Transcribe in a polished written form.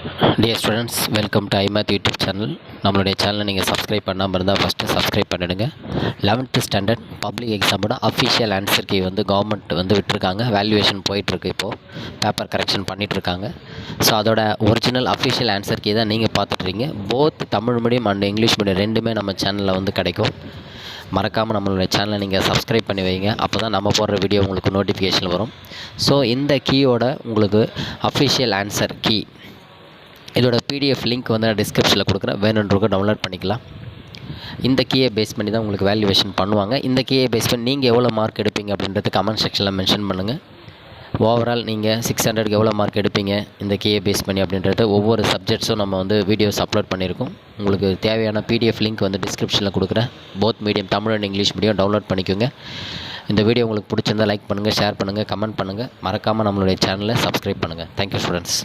Dear students, welcome to iMath YouTube channel. நம்மளுடைய சேனலை நீங்கள் சப்ஸ்கிரைப் பண்ணாமல் இருந்தால் ஃபஸ்ட்டு சப்ஸ்கிரைப் பண்ணிடுங்க. 11th ஸ்டாண்டர்ட் பப்ளிக் எக்ஸாமோட அஃபிஷியல் ஆன்சர் கீ கவர்மெண்ட் விட்டுருக்காங்க. வேல்யூவேஷன் போயிட்டுருக்கு. இப்போது பேப்பர் கரெக்ஷன் பண்ணிகிட்ருக்காங்க. ஸோ அதோட ஒரிஜினல் அஃபிஷியல் ஆன்சர் கீ தான் நீங்கள் பார்த்துட்ருக்கீங்க. Both Tamil medium and English medium ரெண்டுமே நம்ம சேனலில் கிடைக்கும். மறக்காமல் நம்மளுடைய சேனலை நீங்கள் சப்ஸ்கிரைப் பண்ணி வைங்க. அப்போ தான் நம்ம போடுற வீடியோ உங்களுக்கு நோட்டிஃபிகேஷன் வரும். ஸோ இந்த கீயோட உங்களுக்கு அஃபிஷியல் ஆன்சர் கீ இதோட பிடிஎஃப் லிங்க் நான் டிஸ்கிரிப்ஷனில் கொடுக்குறேன். வேணுன்றவங்க டவுன்லோட் பண்ணிக்கலாம். இந்த கீயை பேஸ் பண்ணி தான் உங்களுக்கு வேல்யூவேஷன் பண்ணுவாங்க. இந்த கீயை பேஸ் பண்ணி நீங்கள் எவ்வளோ மார்க் எடுப்பீங்க அப்படின்றது கமெண்ட் செக்ஷனில் மென்ஷன் பண்ணுங்கள். ஓவரால் நீங்கள் 600க்கு எவ்வளோ மார்க் எடுப்பீங்க இந்த கீயை பேஸ் பண்ணி அப்படின்றது ஒவ்வொரு சப்ஜெக்ட்ஸும் நம்ம வீடியோஸ் அப்லோட் பண்ணியிருக்கோம். உங்களுக்கு தேவையான பிடிஎஃப் லிங்க் டிஸ்கிரிப்ஷனில் கொடுக்குறேன். Both medium Tamil and English medium download பண்ணிக்கோங்க. இந்த வீடியோ உங்களுக்கு பிடிச்சிருந்தால் லைக் பண்ணுங்கள், ஷேர் பண்ணுங்கள், கமெண்ட் பண்ணுங்கள். மறக்காமல் நம்மளுடைய சேனலை சப்ஸ்கிரைப் பண்ணுங்கள். Thank you students.